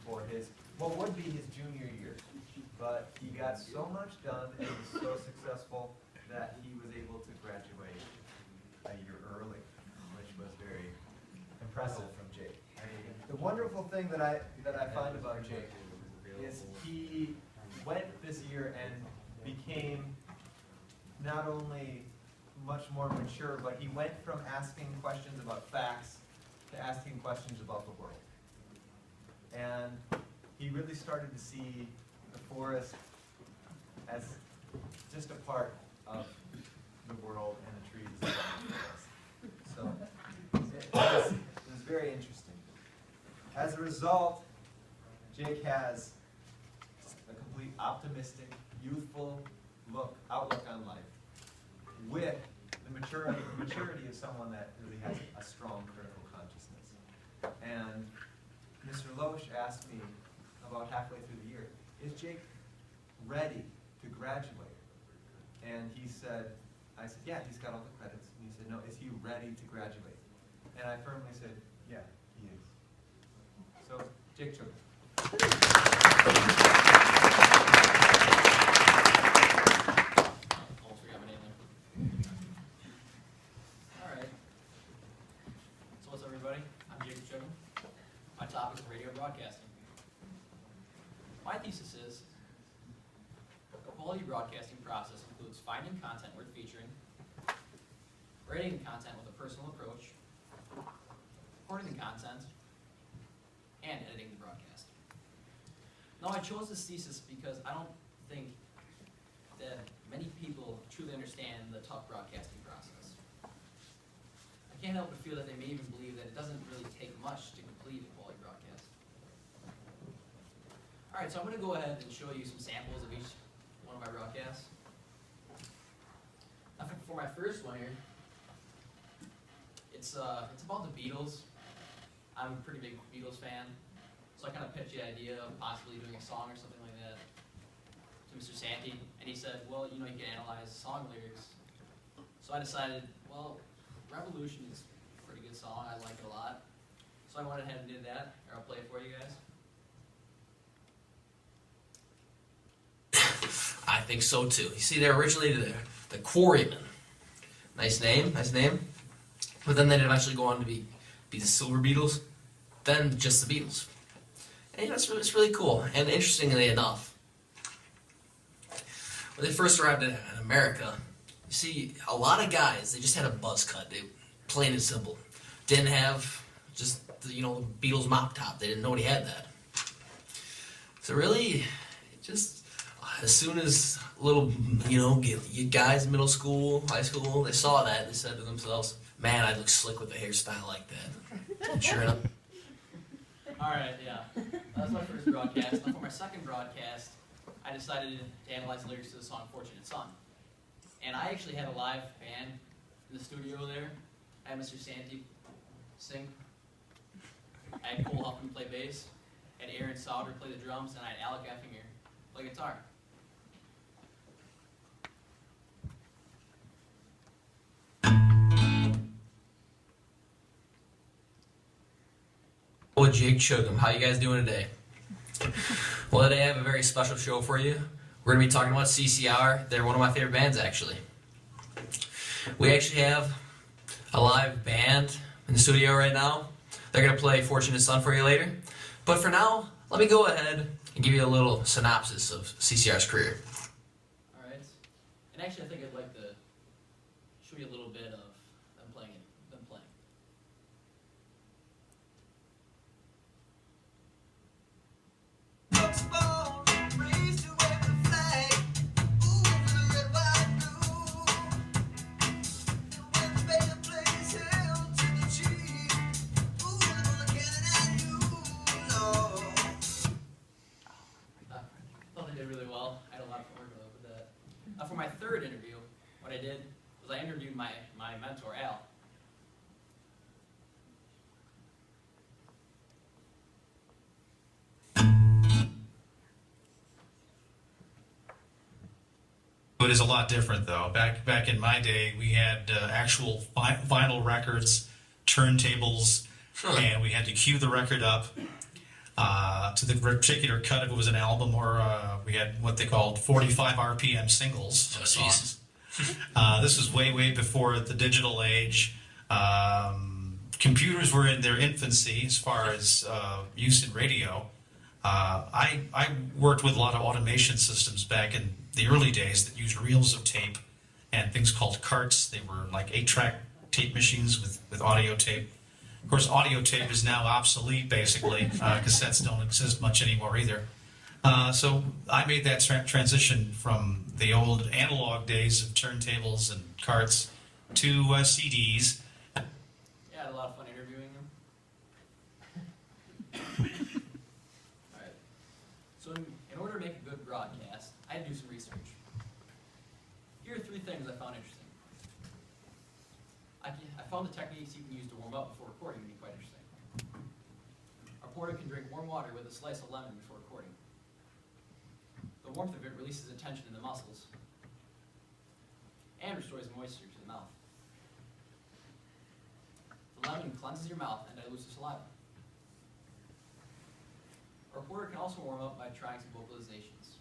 for his, what would be his junior year. But he got so much done and was so successful that he was able to graduate a year early, which was very impressive from Jake. The wonderful thing that I find about Jake is he went this year and became not only much more mature, but he went from asking questions about facts to asking questions about the world. And he really started to see the forest as just a part of the world and the trees around us. So it was very interesting. As a result, Jake has a complete optimistic, youthful outlook on life, with the maturity of someone that really has a strong critical consciousness. And Mr. Loesch asked me about halfway through the year, is Jake ready to graduate? And he said, I said, yeah, he's got all the credits. And he said, no, is he ready to graduate? And I firmly said, yeah, he is. So, Jake Chugum. My topic is radio broadcasting. My thesis is the quality broadcasting process includes finding content worth featuring, rating the content with a personal approach, recording the content, and editing the broadcast. Now, I chose this thesis because I don't think that many people truly understand the tough broadcasting process. I can't help but feel that they may even believe that it doesn't really take much to complete a quality broadcast. All right, so I'm going to go ahead and show you some samples of each one of my broadcasts. Now, for my first one here, it's about the Beatles. I'm a pretty big Beatles fan, so I kind of pitched the idea of possibly doing a song or something like that to Mr. Santee, and he said, well, you know, you can analyze song lyrics. So I decided, well, Revolution is a pretty good song. I like it a lot. So I went ahead and did that. Here, I'll play it for you guys. I think so too. You see, they're originally the Quarrymen. Nice name, nice name. But then they'd eventually go on to be the Silver Beatles, then just the Beatles. And you know, it's really cool. And interestingly enough, when they first arrived in America, you see, a lot of guys, they just had a buzz cut, dude. Plain and simple. Didn't have just, the Beatles mop top. They didn't know he had that. So really, just as soon as little, you guys, middle school, high school, they saw that, they said to themselves, man, I look slick with a hairstyle like that. And sure enough. All right, yeah. That's my first broadcast. Now for my second broadcast, I decided to analyze the lyrics to the song Fortunate Son. And I actually had a live band in the studio there. I had Mr. Santee sing. I had Cole Huffman play bass. I had Aaron Sauter play the drums, and I had Alec Effinger play guitar. Well, Jake Chugum, how you guys doing today? Well, today I have a very special show for you. We're going to be talking about CCR. They're one of my favorite bands, actually. We actually have a live band in the studio right now. They're going to play Fortunate Son for you later. But for now, let me go ahead and give you a little synopsis of CCR's career. All right. And actually, I think I'd like to show you a little bit of them playing. For my third interview, what I did was I interviewed my mentor, Al. It is a lot different, though. Back in my day, we had actual vinyl records, turntables, and we had to cue the record up. to the particular cut if it was an album or we had what they called 45 RPM singles Oh, songs. This was way, way before the digital age. Computers were in their infancy as far as use in radio. I worked with a lot of automation systems back in the early days that used reels of tape and things called carts. They were like 8-track tape machines with audio tape. Of course, audio tape is now obsolete, basically. Cassettes don't exist much anymore either. So I made that transition from the old analog days of turntables and carts to CDs. Yeah, I had a lot of fun interviewing him. Alright. So in order to make a good broadcast, I had to do some research. Here are 3 things I found interesting. I found the techniques you can use to warm up before recording to be quite interesting. A reporter can drink warm water with a slice of lemon before recording. The warmth of it releases the tension in the muscles and restores moisture to the mouth. The lemon cleanses your mouth and dilutes the saliva. A reporter can also warm up by trying some vocalizations.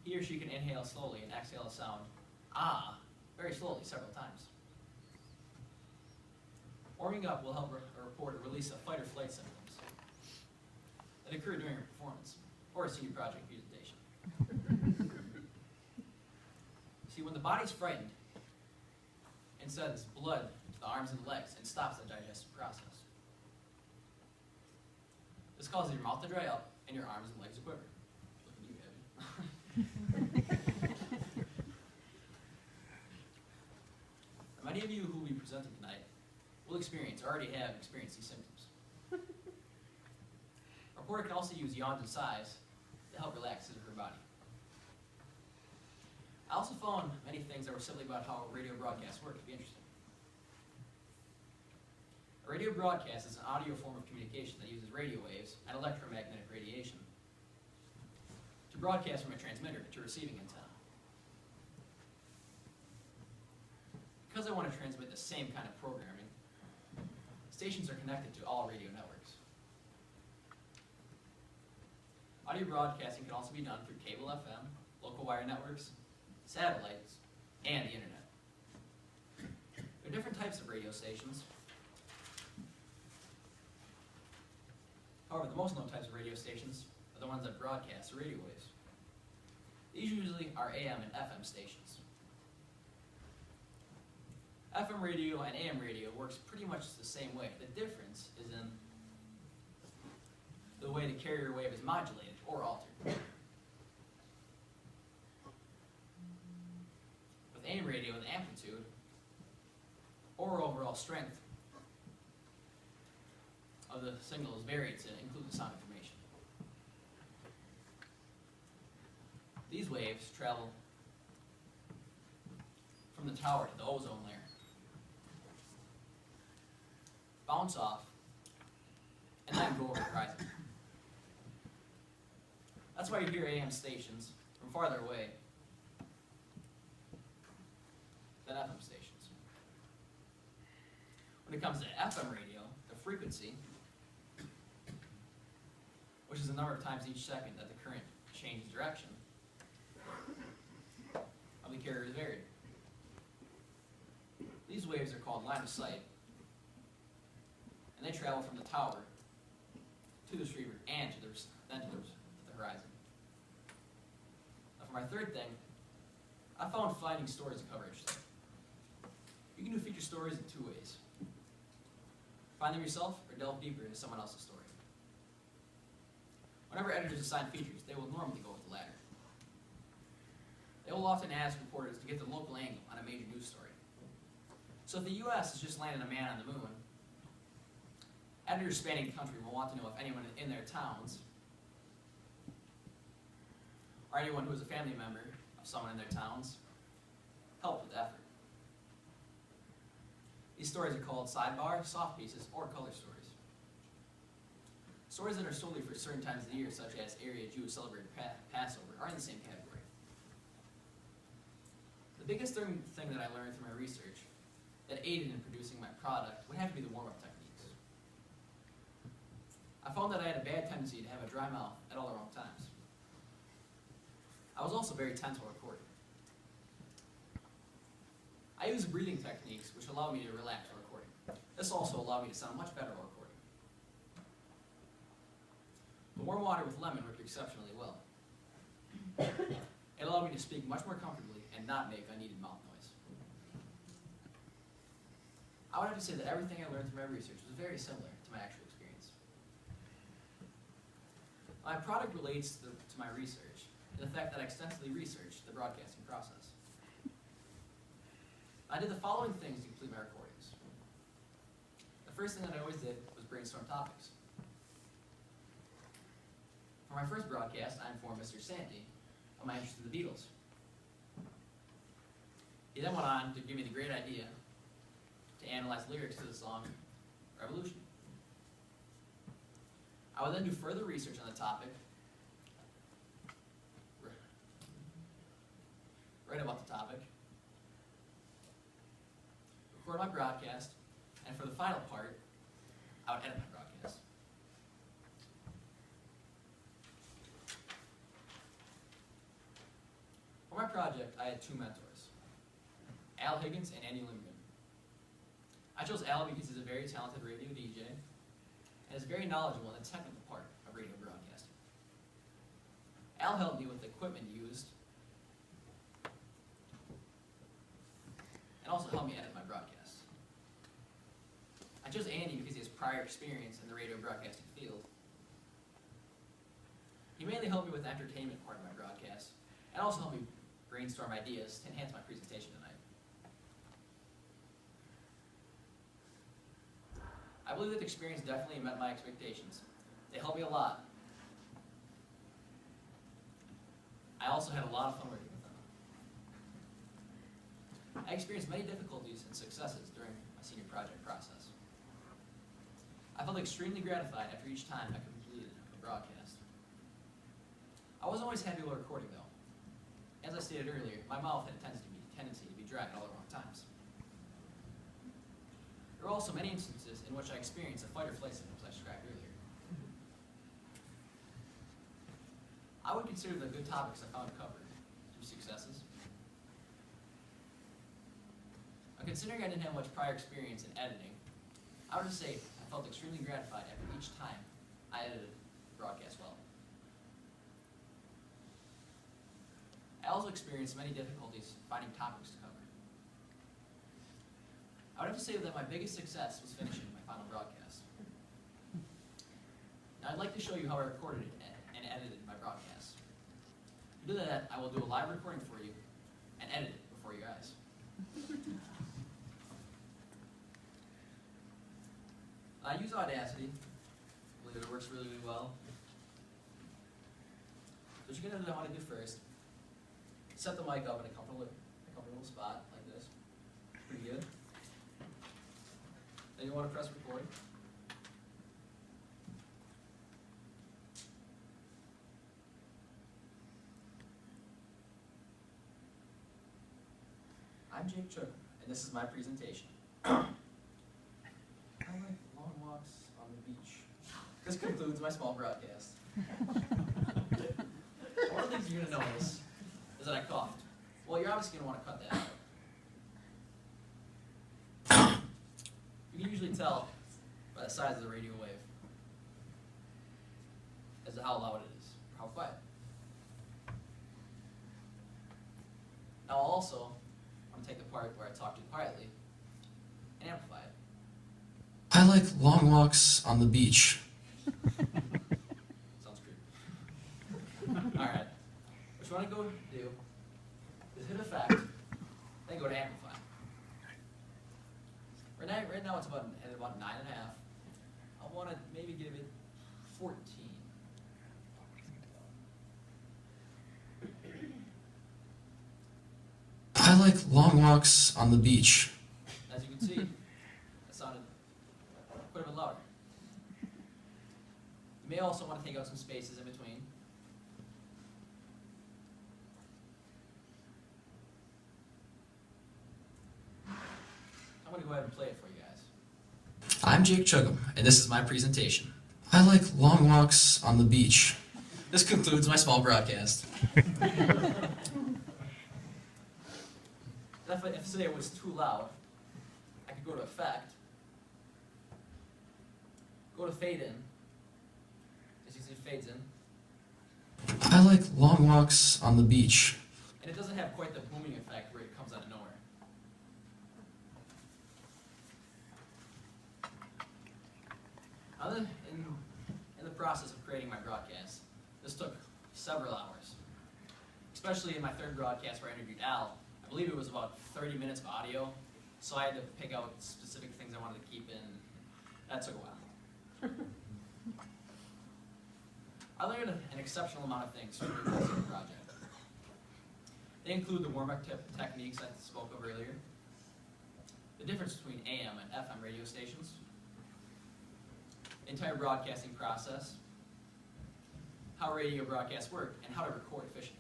He or she can inhale slowly and exhale a sound, ah, very slowly several times. Warming up will help a reporter release a fight or flight symptoms that occur during a performance or a senior project presentation. See, when the body's frightened, it sends blood to the arms and legs and stops the digestive process. This causes your mouth to dry up and your arms and legs to quiver. Look at you, Abby. Many of you who will be presenting tonight will experience or already have experienced these symptoms. A reporter can also use yawns and sighs to help relax his or her body. I also found many things that were simply about how radio broadcasts work to be interesting. A radio broadcast is an audio form of communication that uses radio waves and electromagnetic radiation to broadcast from a transmitter to receiving antenna. Because I want to transmit the same kind of programming, stations are connected to all radio networks. Audio broadcasting can also be done through cable FM, local wire networks, satellites, and the internet. There are different types of radio stations. However, the most known types of radio stations are the ones that broadcast the radio waves. These usually are AM and FM stations. FM radio and AM radio works pretty much the same way. The difference is in the way the carrier wave is modulated or altered. With AM radio, the amplitude or overall strength of the signal is varied to include the sound information. These waves travel from the tower to the ozone layer, bounce off, and then go over the horizon. That's why you hear AM stations from farther away than FM stations. When it comes to FM radio, the frequency, which is the number of times each second that the current changes direction of the carrier, is varied. These waves are called line of sight, and they travel from the tower to the receiver and then to the horizon. Now for my third thing, I found finding stories to cover interesting. You can do feature stories in 2 ways. Find them yourself or delve deeper into someone else's story. Whenever editors assign features, they will normally go with the latter. They will often ask reporters to get the local angle on a major news story. So if the U.S. has just landed a man on the moon, editors spanning the country will want to know if anyone in their towns, or anyone who is a family member of someone in their towns, helped with the effort. These stories are called sidebar, soft pieces, or color stories. Stories that are solely for certain times of the year, such as area Jews celebrate Passover, are in the same category. The biggest thing that I learned through my research that aided in producing my product would have to be the warm-up techniques. I found that I had a bad tendency to have a dry mouth at all the wrong times. I was also very tense while recording. I use breathing techniques which allow me to relax while recording. This also allowed me to sound much better while recording. The warm water with lemon worked exceptionally well. It allowed me to speak much more comfortably and not make unneeded mouth noise. I would have to say that everything I learned through my research was very similar to my actual experience. My product relates to my research and the fact that I extensively researched the broadcasting process. I did the following things to complete my recordings. The first thing that I always did was brainstorm topics. For my first broadcast, I informed Mr. Sandy of my interest in the Beatles. He then went on to give me the great idea to analyze lyrics to the song Revolution. I would then do further research on the topic, write about the topic, record my broadcast, and for the final part, I would edit my broadcast. For my project, I had two mentors, Al Higgins and Andy Lindgren. I chose Al because he's a very talented radio DJ and is very knowledgeable in the technical part of radio broadcasting. Al helped me with the equipment used and also helped me edit my broadcasts. I chose Andy because he has prior experience in the radio broadcasting field. He mainly helped me with the entertainment part of my broadcast and also helped me brainstorm ideas to enhance my presentation tonight. I believe that the experience definitely met my expectations. They helped me a lot. I also had a lot of fun working with them. I experienced many difficulties and successes during my senior project process. I felt extremely gratified after each time I completed a broadcast. I wasn't always happy while recording though. As I stated earlier, my mouth had a tendency to be dry at all the wrong times. There were also many instances in which I experienced a fight or flight symptoms I described earlier. I would consider the good topics I found covered some successes. Considering I didn't have much prior experience in editing, I would just say I felt extremely gratified after each time I edited the broadcast well. I also experienced many difficulties finding topics to cover. I would have to say that my biggest success was finishing my final broadcast. Now I'd like to show you how I recorded it and edited my broadcast. To do that, I will do a live recording for you and edit it before your eyes. I use Audacity. I believe it works really, really well. So what you're going to want to do first, set the mic up in a comfortable spot like this. Pretty good. Then you want to press record. I'm Jake Chook, and this is my presentation. I like long walks on the beach. This concludes my small broadcast. One of the things you're going to notice is that I coughed. Well, you're obviously going to want to cut that out. You can usually tell by the size of the radio wave as to how loud it is, or how quiet. Now also, I'm going to take the part where I talk too quietly and amplify it. I like long walks on the beach. Sounds creepy. Alright. What you want to go do is hit effect, then go to amplify. Right now it's at about 9.5. I want to maybe give it 14. I like long walks on the beach. As you can see, that sounded quite a bit louder. You may also want to take out some spaces in between. I'm going to go ahead and play it for you guys. I'm Jake Chugum, and this is my presentation. I like long walks on the beach. This concludes my small broadcast. If say it was too loud, I could go to effect, go to fade in. As you see, it fades in. I like long walks on the beach. And it doesn't have quite the booming effect where it comes out of nowhere. In the process of creating my broadcast, this took several hours. Especially in my third broadcast where I interviewed Al, I believe it was about 30 minutes of audio, so I had to pick out specific things I wanted to keep in. That took a while. I learned an exceptional amount of things from the project. They include the warm-up techniques I spoke of earlier, the difference between AM and FM radio stations, the entire broadcasting process, how radio broadcasts work, and how to record efficiently.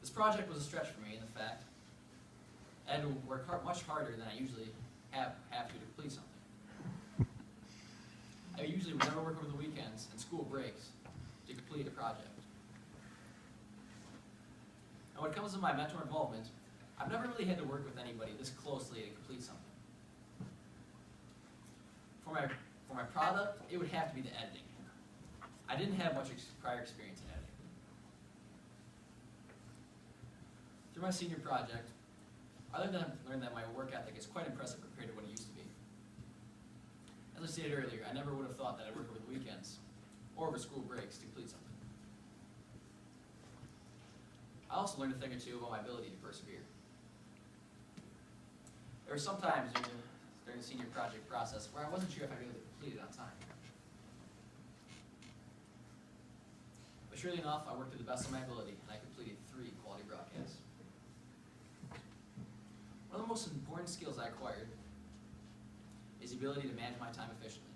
This project was a stretch for me in the fact I had to work much harder than I usually have to complete something. I usually would never work over the weekends and school breaks to complete a project. And when it comes to my mentor involvement, I've never really had to work with anybody this closely to complete something. For my product, it would have to be the editing. I didn't have much prior experience in editing. Through my senior project, I learned that my work ethic is quite impressive compared to what it used to be. As I stated earlier, I never would have thought that I'd work over the weekends or over school breaks to complete something. I also learned a thing or two about my ability to persevere. There were some times during the senior project process where I wasn't sure if I'd be able to complete it on time. But surely enough, I worked to the best of my ability, and I completed 3 quality broadcasts. One of the most important skills I acquired is the ability to manage my time efficiently.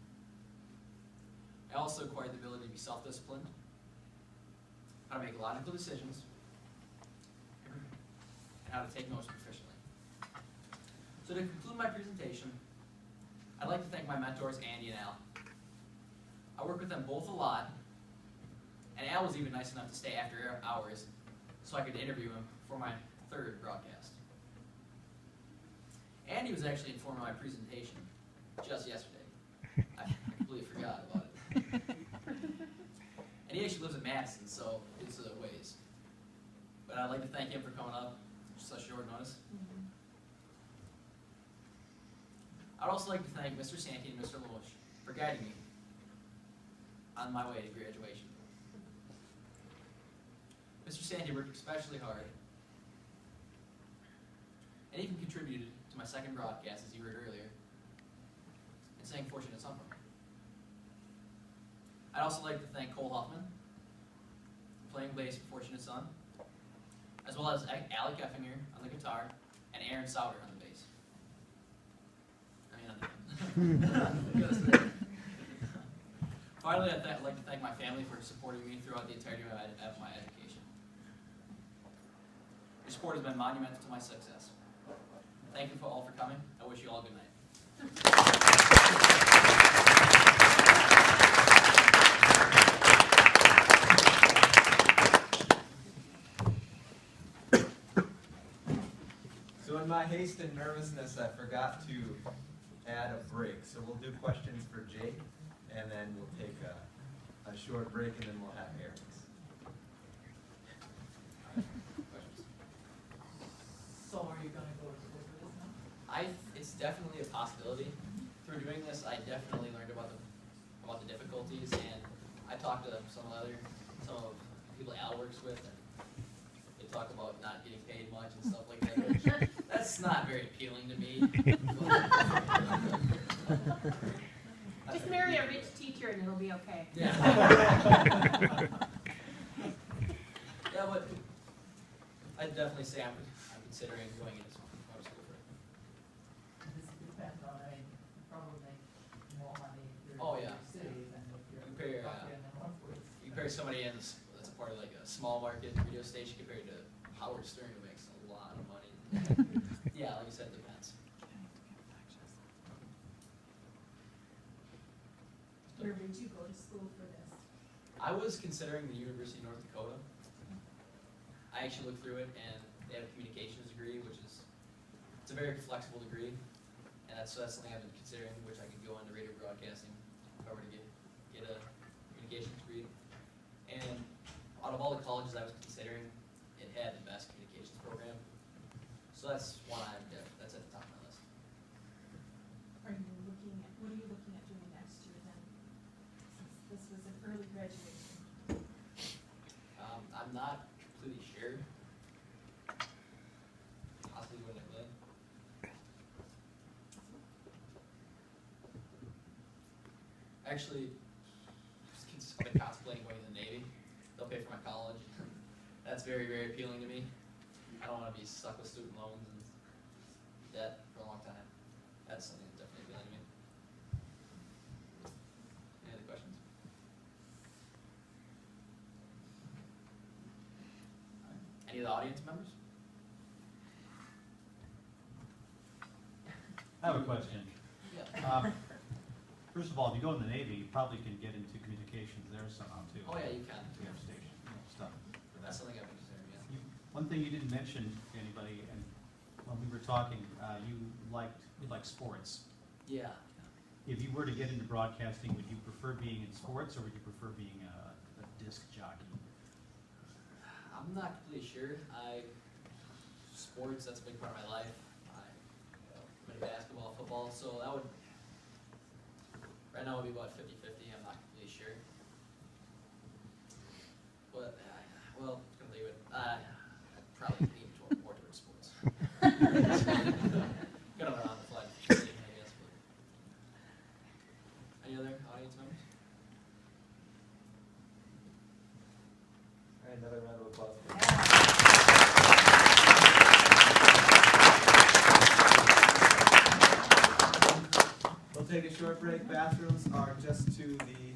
I also acquired the ability to be self-disciplined, how to make logical decisions, and how to take notes efficiently. So to conclude my presentation, I'd like to thank my mentors, Andy and Al. I worked with them both a lot, and Al was even nice enough to stay after hours so I could interview him for my 3rd broadcast. Andy was actually informed of my presentation just yesterday. I completely forgot about it. And he actually lives in Madison, so it's a ways. But I'd like to thank him for coming up at such short notice. I'd also like to thank Mr. Santee and Mr. Loesch for guiding me on my way to graduation. Mr. Santee worked especially hard and even contributed to my 2nd broadcast, as you heard earlier, and sang Fortunate Son for me. I'd also like to thank Cole Huffman for playing bass for Fortunate Son, as well as Alec Effinger on the guitar and Aaron Sauter on the bass. Finally, I'd like to thank my family for supporting me throughout the entirety of my education. Your support has been monumental to my success. Thank you all for coming. I wish you all a good night. So in my haste and nervousness, I forgot to add a break. So we'll do questions for Jake, and then we'll take a short break, and then we'll have Eric's. So are you going to go to school for this now? It's definitely a possibility. Through doing this, I definitely learned about the difficulties, and I talked to some of the people Al works with, and they talk about not getting paid much and stuff like that, which that's not very appealing to me. Just marry a rich teacher and it'll be okay. Yeah. Yeah, but I'd definitely say I'm considering going into school for it. This depends on, probably make more money if you're Oh, in yeah. the city than if you're Compare, up in the Northwoods. You compare somebody that's a part of like a small market radio station compared to Howard Stern, who makes a lot of money. Yeah, like you said, it depends. Where did you go to school for this? I was considering the University of North Dakota. I actually looked through it, and they have a communications degree, which is, it's a very flexible degree, and that's something I've been considering, which I could go into radio broadcasting if I were to get a communications degree. And out of all the colleges I was considering, it had the best communications program. So that's one that's at the top of my list. Are you looking at, what are you looking at doing next year then? Since this was an early graduation. I'm not completely sure. Possibly when I live. Actually, I've been contemplating going to the Navy. They'll pay for my college. That's very, very appealing to me. I don't want to be stuck with student loans and debt for a long time. That's something that's definitely appealing to me. Any other questions? Any of the audience members? I have a question. Yeah. First of all, if you go in the Navy, you probably can get into communications there somehow too. Oh yeah, you can. You have station, stuff for That's that. something I've been considering, yeah. One thing you didn't mention to anybody, and when we were talking, you like sports. Yeah. If you were to get into broadcasting, would you prefer being in sports or would you prefer being a disc jockey? I'm not completely sure. Sports, that's a big part of my life. I'm into basketball, football, so that would, right now would be about 50-50, I'm not completely sure. But, well, just gonna leave it. I'd probably lean more towards sports. Kind of around the flag, I guess, but. Any other audience members? All right, another round of applause. We'll take a short break. Bathrooms are just to the